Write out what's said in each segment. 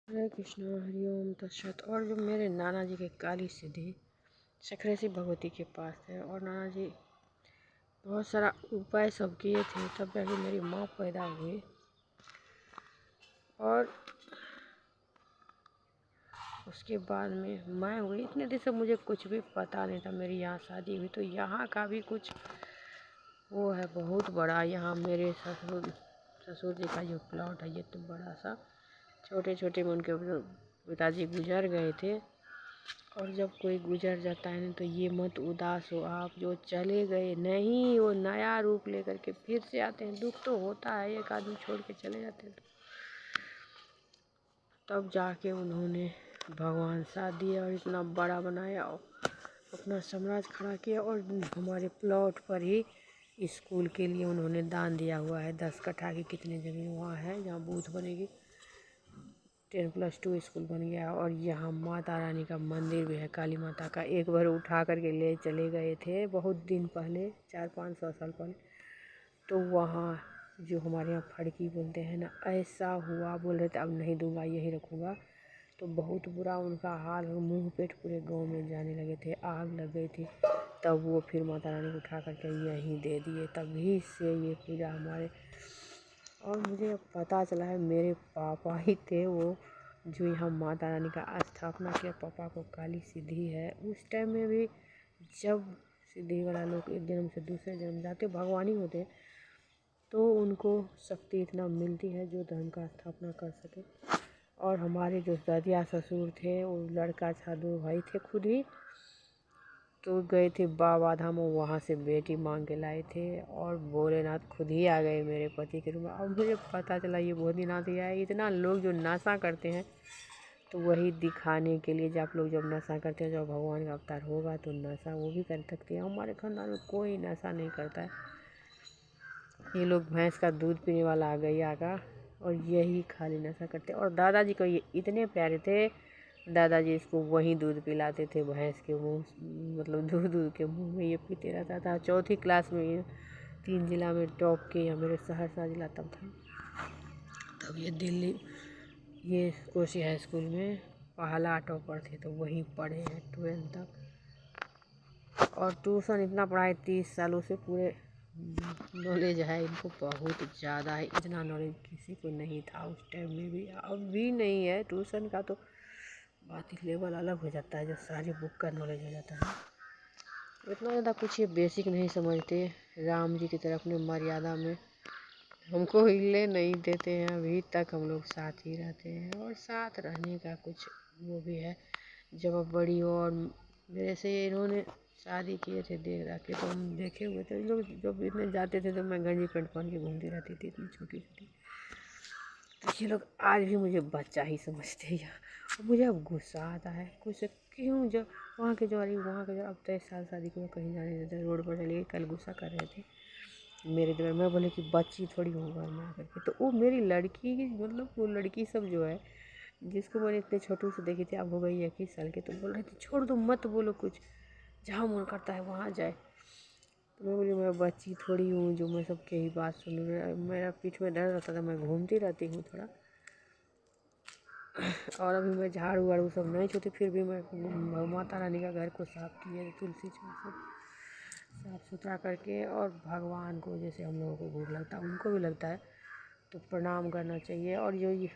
हरे कृष्णा हरिओम तत्सत। और जो मेरे नाना जी के काली सिद्धि सखरेसी भगवती के पास थे और नाना जी बहुत सारा उपाय सब किए थे, तब जाके मेरी माँ पैदा हुई। और उसके बाद में मैं हुई। इतने दिन से मुझे कुछ भी पता नहीं था। मेरी यहाँ शादी हुई तो यहाँ का भी कुछ वो है बहुत बड़ा। यहाँ मेरे ससुर जी का जो प्लॉट है ये तो बड़ा सा, छोटे छोटे में उनके पिताजी गुजर गए थे। और जब कोई गुजर जाता है ना तो ये मत उदास हो आप, जो चले गए नहीं वो नया रूप लेकर के फिर से आते हैं। दुख तो होता है, एक आदमी छोड़ के चले जाते हैं तो तब जाके उन्होंने भगवान साथ दिया और इतना बड़ा बनाया और अपना साम्राज्य खड़ा किया। और हमारे प्लॉट पर ही स्कूल के लिए उन्होंने दान दिया हुआ है। 10 कट्ठा की कितनी ज़मीन वहाँ है जहाँ बूथ बनेगी। 10+2 स्कूल बन गया। और यहाँ माता रानी का मंदिर भी है, काली माता का। एक बार उठा करके ले चले गए थे बहुत दिन पहले, 400-500 साल पहले। तो वहाँ जो हमारे यहाँ फड़की बोलते हैं ना, ऐसा हुआ, बोल रहे थे अब नहीं दूंगा यही रखूँगा। तो बहुत बुरा उनका हाल, मुँह पेट पूरे गांव में जाने लगे थे, आग लग गई थी। तब वो फिर माता रानी को उठा करके यहीं दे दिए। तभी से ये पूजा हमारे। और मुझे अब पता चला है मेरे पापा ही थे वो जो यहाँ माता रानी का स्थापना किया। पापा को काली सिद्धि है। उस टाइम में भी जब सिद्धि वाला लोग एक जन्म से दूसरे जन्म जाते भगवान ही होते, तो उनको शक्ति इतना मिलती है जो धर्म का स्थापना कर सके। और हमारे जो दादिया ससुर थे वो लड़का था, 2 भाई थे खुद ही, तो गए थे बाबा धाम, वहाँ से बेटी मांग के लाए थे। और भोलेनाथ खुद ही आ गए मेरे पति के रूप में। अब मुझे पता चला ये भोलेनाथ ही आए। इतना लोग जो नशा करते हैं तो वही दिखाने के लिए, जब आप लोग जब नशा करते हैं, जब भगवान का अवतार होगा तो नशा वो भी कर सकते हैं। हमारे खानदान में कोई नशा नहीं करता है। ये लोग भैंस का दूध पीने वाला आ गया का, और यही खाली नशा करते। और दादाजी को ये इतने प्यारे थे, दादाजी इसको वही दूध पिलाते थे भैंस के मुंह, मतलब दूध के मुंह में ये पीते रहता था। 4थी क्लास में ये 3 जिला में टॉप के, या मेरे सहरसा जिला तब था। तब ये दिल्ली ये कोसी हाई स्कूल में पहला टॉपर थे, तो वहीं पढ़े हैं 12 तक। और ट्यूशन इतना पढ़ाए 30 सालों से, पूरे नॉलेज है इनको बहुत ज़्यादा है। इतना नॉलेज किसी को नहीं था उस टाइम में भी, अब भी नहीं है। ट्यूशन का तो बात ही लेवल अलग हो जाता है, जो सारी बुक का नॉलेज हो जाता है। इतना ज़्यादा कुछ ये बेसिक नहीं समझते। राम जी की तरह अपने मर्यादा में हमको हिले नहीं देते हैं। अभी तक हम लोग साथ ही रहते हैं और साथ रहने का कुछ वो भी है। जब अब बड़ी हो, और मेरे से इन्होंने शादी किए थे देख रख के, तो हम देखे हुए थे। लोग जब इतने जाते थे तो मैं गंजी पेंट पहन के घूमती रहती थी, इतनी छोटी छोटी। तो ये लोग आज भी मुझे बच्चा ही समझते हैं। और मुझे अब गुस्सा आता है कुछ, क्यों जब वहाँ के जो आ रही वहाँ के जो, अब 23 साल शादी को कहीं जाने देते, रोड पर चलिए। कल गुस्सा कर रहे थे मेरे दिमाग में, बोले कि बच्ची थोड़ी हूँ घर में आकर के। तो वो मेरी लड़की, मतलब वो लड़की सब जो है जिसको मैंने इतने छोटू से देखी थी, अब हो गई 21 साल की, तो बोल रही थी छोड़ दो, मत बोलो कुछ, जहाँ मन करता है वहाँ जाए। तो मैं बोली मैं बच्ची थोड़ी हूँ जो मैं सबके ही बात सुनूँ। मेरा पीठ में दर्द रहता था, मैं घूमती रहती हूँ थोड़ा। और अभी मैं झाड़ू वाड़ू सब नहीं छूती, फिर भी मैं माता रानी का घर को साफ़ किए, तुलसी सब साफ़ सुथरा करके। और भगवान को जैसे हम लोगों को भूख लगता है उनको भी लगता है, तो प्रणाम करना चाहिए। और जो ये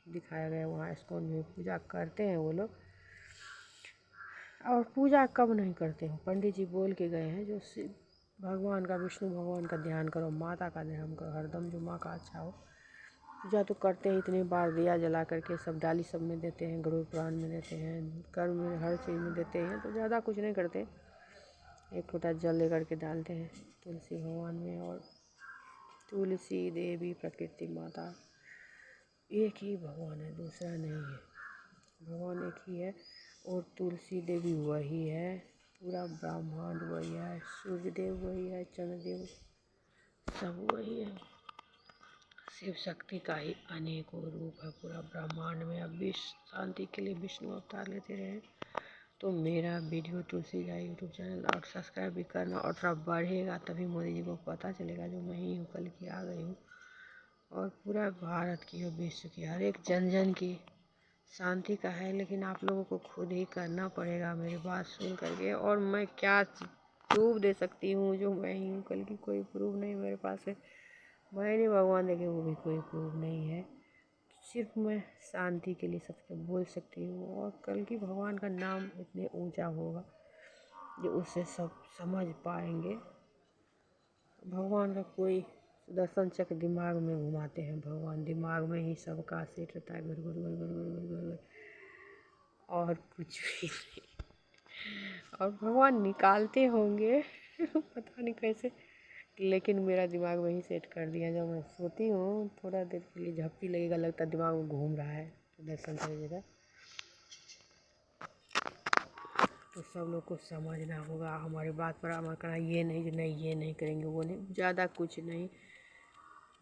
दिखाया गया वहाँ इस्कॉन में पूजा करते हैं वो लोग। और पूजा कब नहीं करते हो, पंडित जी बोल के गए हैं, जो भगवान का, विष्णु भगवान का ध्यान करो, माता का ध्यान करो हरदम, जो माँ का अच्छा हो। पूजा तो करते हैं, इतनी बार दिया जला करके सब डाली सब में देते हैं, गरुड़ पुराण में देते हैं, कर्म में हर चीज़ में देते हैं। तो ज़्यादा कुछ नहीं करते, एक लोटा जल ले करके डालते हैं तुलसी भगवान में। और तुलसी देवी प्रकृति माता, एक ही भगवान है, दूसरा नहीं है। भगवान एक ही है और तुलसी देवी वही है। पूरा ब्रह्मांड वही है, सूर्य देव वही है, चंद्रदेव सब वही है। शिव शक्ति का ही अनेकों रूप है पूरा ब्रह्मांड में। अब विश्व शांति के लिए विष्णु अवतार लेते रहे। तो मेरा वीडियो तुलसी का यूट्यूब चैनल और सब्सक्राइब भी करना, और थोड़ा बढ़ेगा तभी मोदी जी को पता चलेगा जो मैं ही हूँ, कल की आ गई हूँ। और पूरा भारत की और विश्व की हर एक जन जन की शांति का है, लेकिन आप लोगों को खुद ही करना पड़ेगा मेरी बात सुन करके। और मैं क्या प्रूफ दे सकती हूँ, जो मैं ही हूँ, कल की कोई प्रूफ नहीं मेरे पास है। मैंने भगवान देखे वो भी कोई प्रूफ नहीं है। सिर्फ मैं शांति के लिए सबसे बोल सकती हूँ, और कल की भगवान का नाम इतने ऊंचा होगा जो उससे सब समझ पाएंगे। भगवान का कोई दर्शन चक्र दिमाग में घुमाते हैं, भगवान दिमाग में ही सबका सेट रहता है, गुर गुर गुर गुर गुर गुर गुर गुर, और कुछ भी नहीं। और भगवान निकालते होंगे पता नहीं कैसे, लेकिन मेरा दिमाग में ही सेट कर दिया। जब मैं सोती हूँ थोड़ा देर के लिए झपकी लगेगा, लगता है दिमाग में घूम रहा है, तो दर्शन करिएगा। तो सब लोग को समझना होगा, हमारी बात पर अमल करना। ये नहीं कि नहीं ये नहीं करेंगे वो नहीं, ज़्यादा कुछ नहीं।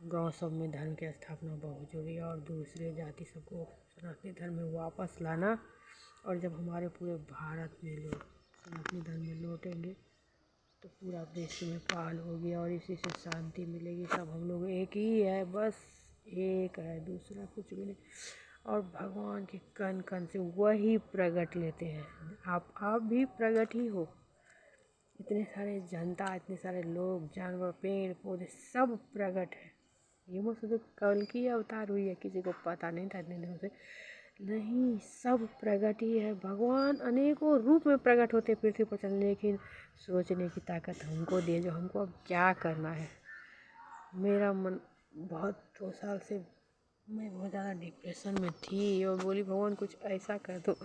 गांव सब में धर्म की स्थापना बहुत जरूरी है, और दूसरे जाति सबको सनातनी धर्म में वापस लाना। और जब हमारे पूरे भारत में लोग सनातनी धर्म में लौटेंगे तो पूरा विश्व में पहल होगी, और इसी से शांति मिलेगी। सब हम लोग एक ही है, बस एक है, दूसरा कुछ भी नहीं। और भगवान के कण कण से वही प्रगट लेते हैं। आप भी प्रगट ही हो। इतने सारे जनता, इतने सारे लोग, जानवर, पेड़ पौधे सब प्रगट है। ये मत सोचो कल की अवतार हुई है, किसी को पता नहीं था इतने दिनों से। नहीं, सब प्रगट ही है। भगवान अनेकों रूप में प्रकट होते पृथ्वी पर चलने, लेकिन सोचने की ताकत हमको दिए, जो हमको अब क्या करना है। मेरा मन बहुत 2 साल से मैं बहुत ज़्यादा डिप्रेशन में थी, और बोली भगवान कुछ ऐसा कर दो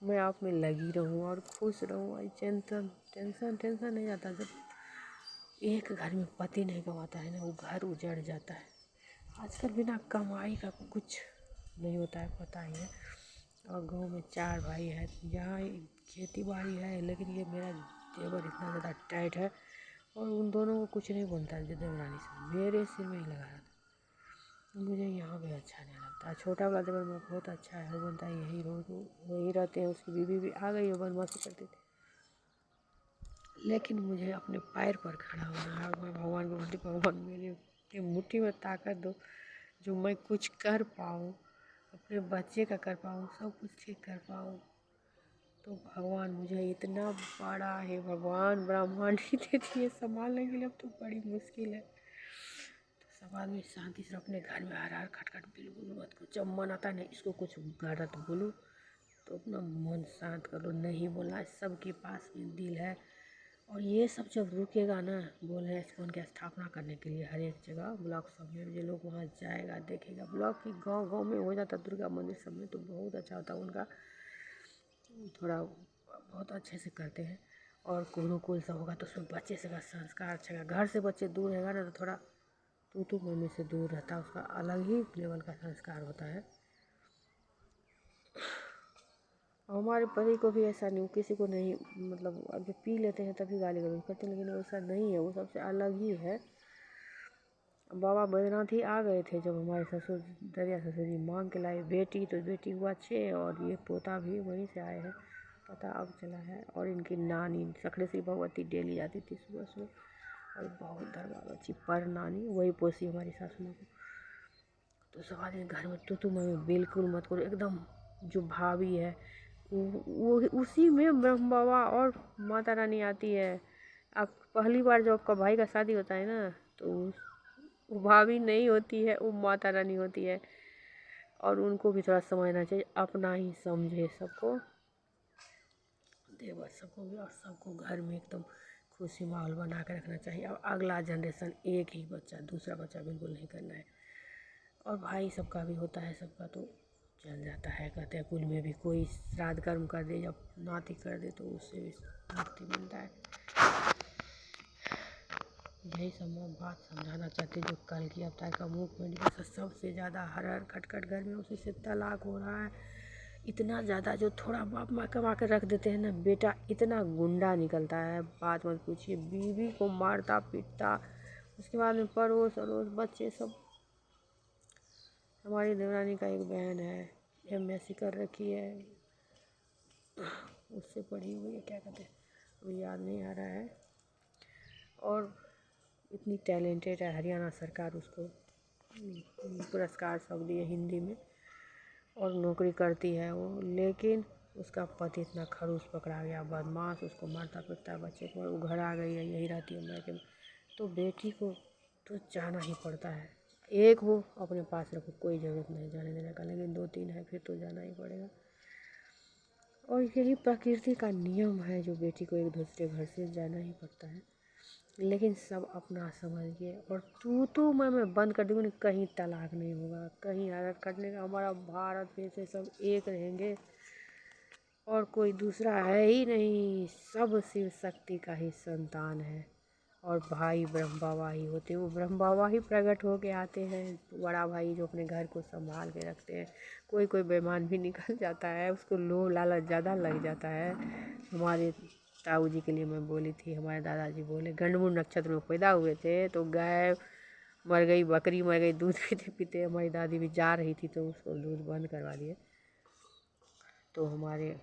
मैं आप में लगी रहूं और खुश रहूं। आई टेंशन टेंशन टेंशन नहीं जाता। जब एक घर में पति नहीं कमाता है ना, वो घर उजड़ जाता है। आजकल बिना कमाई का कुछ नहीं होता है, पता ही है। और गांव में 4 भाई है, यहाँ खेती बाड़ी है, लेकिन ये मेरा देवर इतना ज़्यादा टाइट है, और उन दोनों को कुछ नहीं बनता है। देवरानी से मेरे सिर में ही लगा रहा था। मुझे यहाँ भी अच्छा नहीं लगता। छोटा वाला देवर में बहुत अच्छा है, वो बनता है यही रोज वही रहते हैं। उसकी बीवी भी आ गई, वो बदमाशी करती थी, लेकिन मुझे अपने पैर पर खड़ा होना है। और मैं भगवान को बोलती, भगवान मेरी मुट्ठी में ताकत दो, जो मैं कुछ कर पाऊँ, अपने बच्चे का कर पाऊँ, सब कुछ ठीक कर पाऊँ। तो भगवान मुझे इतना बड़ा है, भगवान ब्रह्मांड ही दे दिए संभालने के लिए। अब तो बड़ी मुश्किल है। तो सब आदमी शांति से अपने घर में हर हर खटखट बिल्कुल मत करो। जब मन आता है ना इसको कुछ गलत बोलो तो अपना मन शांत कर लो, नहीं बोलना है। सबके पास में दिल है, और ये सब जब रुकेगा ना, बोल रहे इस्कॉन की स्थापना करने के लिए हर एक जगह ब्लॉक सब में, ये लोग वहाँ जाएगा देखेगा। ब्लॉक की गांव गांव में हो जाता, दुर्गा मंदिर सब में तो बहुत अच्छा होता उनका, थोड़ा बहुत अच्छे से करते हैं। और गुरुकुल सब होगा तो उसमें बच्चे से का संस्कार अच्छा है। घर से बच्चे दूर रहेगा ना तो थोड़ा तू मम्मी से दूर रहता है, उसका अलग ही लेवल का संस्कार होता है। हमारे पति को भी ऐसा नहीं, किसी को नहीं, मतलब अब जब पी लेते हैं तभी गाली गलौज करते हैं, लेकिन वैसा नहीं है, वो सबसे अलग ही है। बाबा बैद्यनाथ ही आ गए थे जब हमारे ससुर, दरिया ससुर जी मांग के लाए बेटी, तो बेटी हुआ 6, और ये पोता भी वहीं से आए हैं, पता अब चला है। और इनकी नानी सखड़ेश्वरी भगवती डेली जाती थी सुबह सुबह, और बहुत दरबार बच्ची पर नानी वही पोसी हमारी सासू माँ को। तो सब आदमी घर में तू मम्मी बिल्कुल मत करो, एकदम जो भाभी है वो उसी में ब्रह्म बाबा और माता रानी आती है। आप पहली बार जब आपका भाई का शादी होता है ना, तो वो भाभी नहीं होती है, वो माता रानी होती है। और उनको भी थोड़ा समझना चाहिए, अपना ही समझे सबको, देवर सबको भी, और सबको घर में एकदम खुशी माहौल बना के रखना चाहिए। और अगला जनरेशन एक ही बच्चा, दूसरा बच्चा बिल्कुल नहीं करना है। और भाई सबका भी होता है, सबका तो चल जाता है। कहते हैं कुल में भी कोई श्राद्ध कर्म कर दे, जब नाती कर दे, तो उससे भी मुक्ति मिलता है। यही सब मैं बात समझाना चाहती हूँ। जो कल की अवतार का मुख में निकला, सबसे ज़्यादा हर हर खटखट घर में उसी से तलाक हो रहा है। इतना ज़्यादा, जो थोड़ा बाप माँ कमा कर रख देते हैं ना, बेटा इतना गुंडा निकलता है, बात मत पूछिए। बीवी को मारता पीटता, उसके बाद में पड़ोस अड़ोस बच्चे सब। हमारी देवरानी का एक बहन है, MSc कर रखी है, उससे पढ़ी हुई है, क्या कहते हैं अभी याद नहीं आ रहा है। और इतनी टैलेंटेड है, हरियाणा सरकार उसको पुरस्कार सब दिए हिंदी में। और नौकरी करती है वो, लेकिन उसका पति इतना खड़ूस पकड़ा गया, बदमाश, उसको मारता पीटता है, बच्चे को, वो घर आ गई है, यही रहती है मायके में। तो बेटी को तो जाना ही पड़ता है। एक हो अपने पास रखो, कोई ज़रूरत नहीं जाने देने का, लेकिन 2-3 है फिर तो जाना ही पड़ेगा। और यही प्रकृति का नियम है, जो बेटी को एक दूसरे घर से जाना ही पड़ता है। लेकिन सब अपना समझ के, और तू मैं बंद कर दूँगी, कहीं तलाक नहीं होगा, कहीं अलग करने का। हमारा भारत में से सब एक रहेंगे और कोई दूसरा है ही नहीं, सब शिव शक्ति का ही संतान है। और भाई ब्रह्म बाबा ही होते हैं, वो ब्रह्म बाबा ही प्रकट होके आते हैं, बड़ा भाई जो अपने घर को संभाल के रखते हैं। कोई कोई बेईमान भी निकल जाता है, उसको लोभ लालच ज़्यादा लग जाता है। हमारे ताऊ जी के लिए मैं बोली थी, हमारे दादाजी बोले गंडमूल नक्षत्र में पैदा हुए थे, तो गाय मर गई, बकरी मर गई, दूध पीते पीते हमारी दादी भी जा रही थी, तो उसको दूध बंद करवा दिए। तो हमारे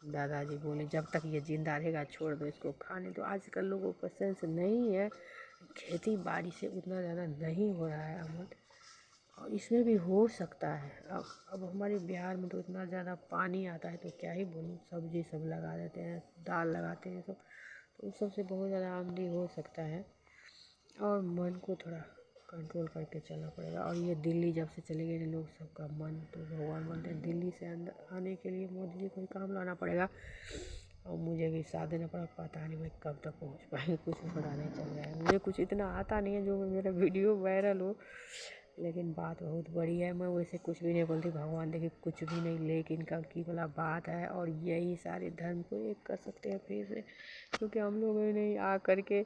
दादाजी बोले जब तक ये ज़िंदा रहेगा छोड़ दो इसको खाने। तो आजकल लोगों को सेंस नहीं है, खेती बाड़ी से उतना ज़्यादा नहीं हो रहा है अमल, और इसमें भी हो सकता है। अब हमारे बिहार में तो इतना ज़्यादा पानी आता है, तो क्या ही बोलूँ, सब्जी सब लगा देते हैं, दाल लगाते हैं, तो उस सबसे बहुत ज़्यादा आमदनी हो सकता है। और मन को थोड़ा कंट्रोल करके चलना पड़ेगा। और ये दिल्ली जब से चले गए लोग, सबका मन तो भगवान बोलते हैं, दिल्ली से अंदर आने के लिए मोदी जी को ही काम लाना पड़ेगा। और मुझे भी साथ देना पड़ा, पता नहीं मैं कब तक पहुंच पाएंगे, कुछ पता नहीं चल रहा है। मुझे कुछ इतना आता नहीं है जो मेरा वीडियो वायरल हो, लेकिन बात बहुत बड़ी है। मैं वैसे कुछ भी नहीं बोलती, भगवान देखिए कुछ भी नहीं, लेकिन कल की वाला बात है। और यही सारे धर्म को एक कर सकते हैं फिर से, क्योंकि हम लोगों ने आ करके,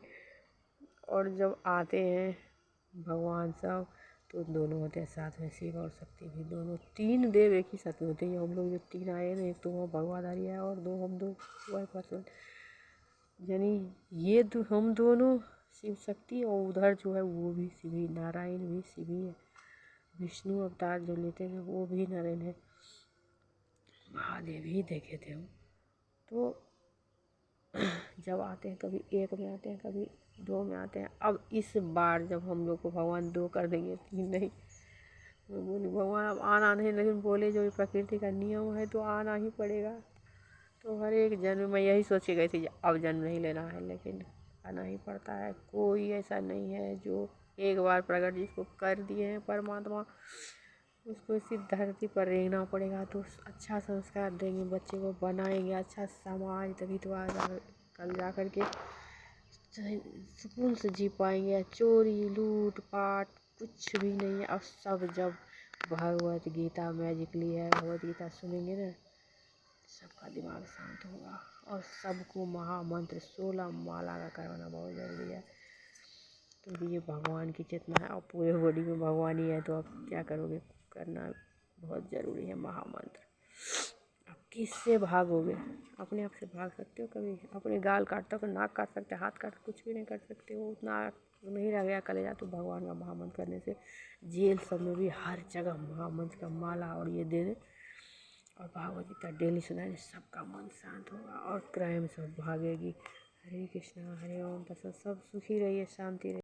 और जब आते हैं भगवान सब, तो दोनों होते हैं साथ में, शिव और शक्ति भी, दोनों 3 देव एक ही साथ में होते हैं। हम लोग जो 3 आए ना, एक तो वहाँ भगवाधारी है और 2 हम 2 वाई पर्सन, यानी ये हम दोनों शिव शक्ति, और उधर जो है वो भी शिव ही, नारायण भी शिव ही है। विष्णु अवतार जो लेते हैं वो भी नारायण है, महादेव ही देखे थे हम। तो जब आते हैं कभी 1 में आते हैं, कभी 2 में आते हैं। अब इस बार जब हम लोग को भगवान 2 कर देंगे, 3 नहीं, मैं बोली भगवान अब आना नहीं, लेकिन बोले जो प्रकृति का नियम है तो आना ही पड़ेगा। तो हर एक जन्म में यही सोच के गई थी अब जन्म नहीं लेना है, लेकिन आना ही पड़ता है। कोई ऐसा नहीं है जो एक बार प्रकट जिसको कर दिए हैं परमात्मा, उसको इसी धरती पर रहना पड़ेगा। तो अच्छा संस्कार देंगे, बच्चे को बनाएंगे अच्छा समाज, तभी तो आज कल जा कर के सुकून से जी पाएंगे। चोरी लूट पाट कुछ भी नहीं है। और सब जब भगवत गीता मैजिकली है, भगवत गीता सुनेंगे ना, सबका दिमाग शांत होगा। और सबको महामंत्र 16 माला का करवाना बहुत ज़रूरी है, क्योंकि ये भगवान की चेतना है, और पूरे बॉडी में भगवान ही है, तो आप क्या करोगे, करना बहुत ज़रूरी है महामंत्र। अब किससे भागोगे, अपने आप से भाग सकते हो कभी? अपने गाल काटते हो, नाक काट सकते, हाथ काट, कुछ भी नहीं कर सकते हो, उतना नहीं रह गया कलेजा। तो भगवान का महामंत्र करने से जेल सब में भी हर जगह महामंत्र का माला और ये दे दे, और भागवत गीता डेली सुनाने, सबका मन शांत होगा और क्राइम सब भागेगी। हरे कृष्णा हरे ओम, बस सब सुखी रहिए, शांति रहिए।